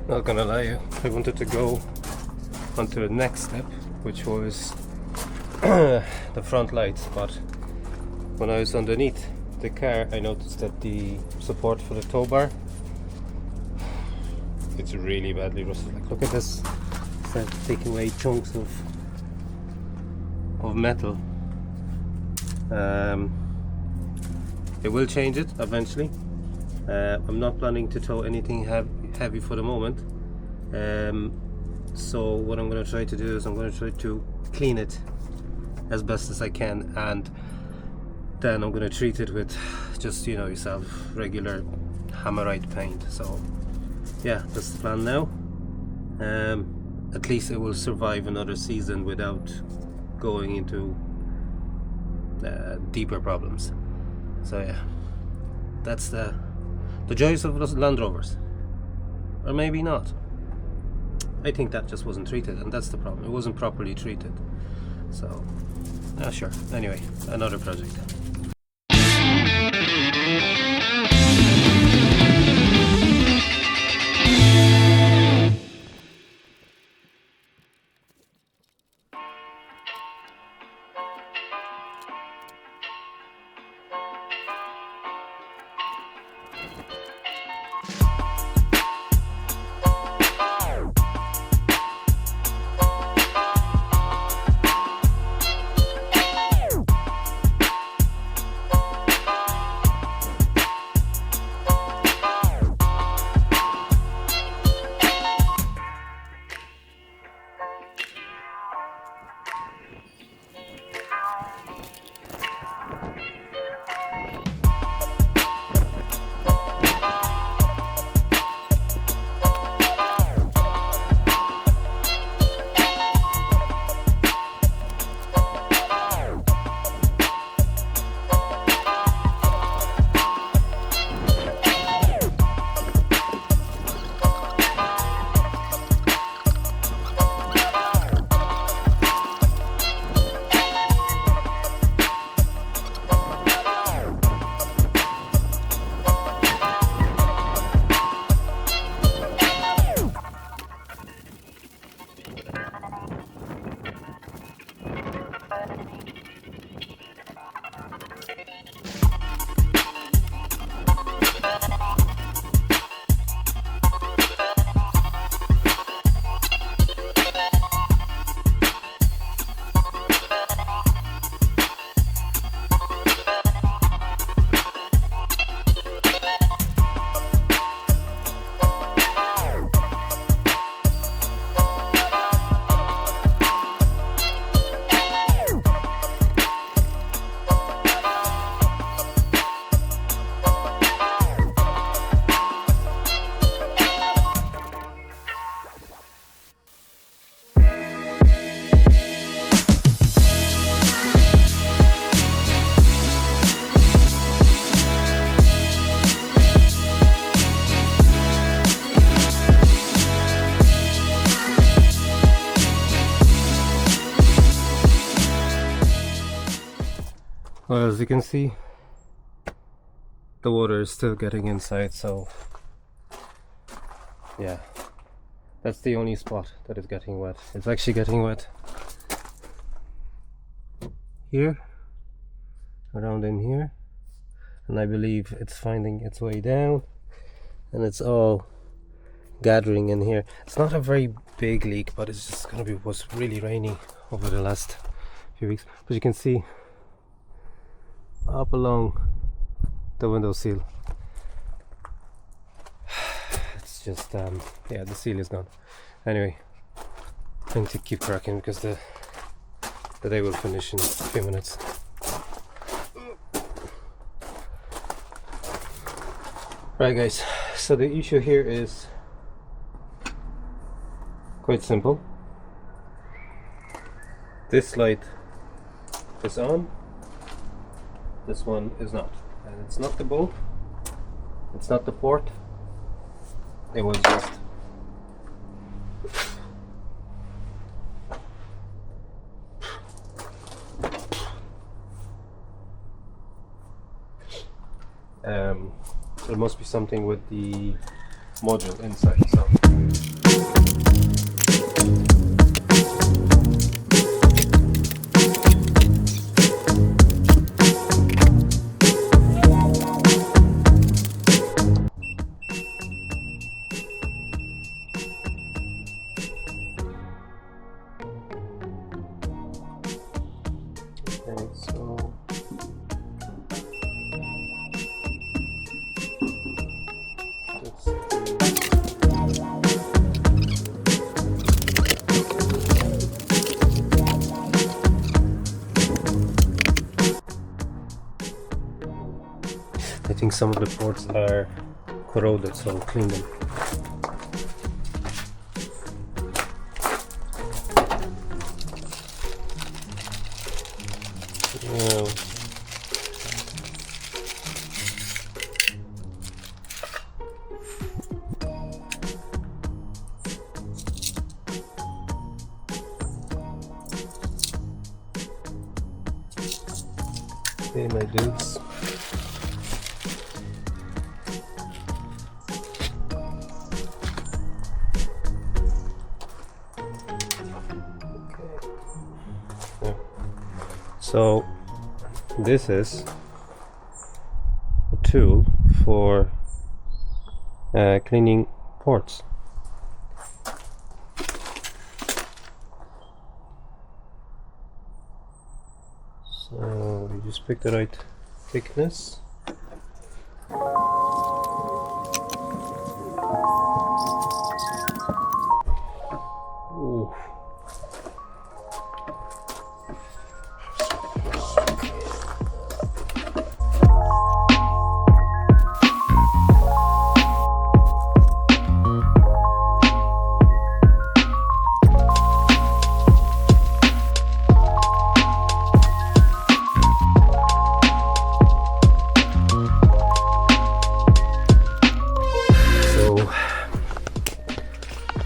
Not gonna lie, I wanted to go on to the next step, which was the front lights, but when I was underneath the car I noticed that the support for the tow bar, it's really badly rusted. Like, look at this, it's taking away chunks of metal. It will change it eventually. I'm not planning to tow anything heavy for the moment. So what I'm going to try to do is I'm going to try to clean it as best as I can, and then I'm going to treat it with just, you know yourself, regular hammerite paint. So yeah, that's the plan now. At least it will survive another season without going into deeper problems. So yeah, that's the joys of Land Rovers. Or maybe not. I think that just wasn't treated, and that's the problem. It wasn't properly treated. So, sure. Anyway, another project. Well, as you can see, the water is still getting inside, so yeah, that's the only spot that is getting wet. It's actually getting wet here, around in here, and I believe it's finding its way down, and it's all gathering in here. It's not a very big leak, but it's just gonna be, was really rainy over the last few weeks, but you can see up along the window seal, it's just yeah, the seal is gone. Anyway, I'm going to keep cracking because the day will finish in a few minutes. Right guys, so the issue here is quite simple. This light is on, this one is not, and it's not the bolt, it's not the port, it was just there must be something with the module inside, so think some of the ports are corroded, so I'll clean them. Yeah. Okay, my dudes. So this is a tool for cleaning ports. So you just pick the right thickness. Ooh.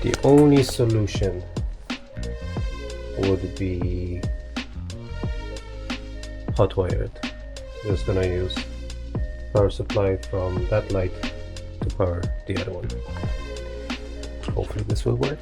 The only solution would be hot wire it. Just gonna use power supply from that light to power the other one. Hopefully this will work.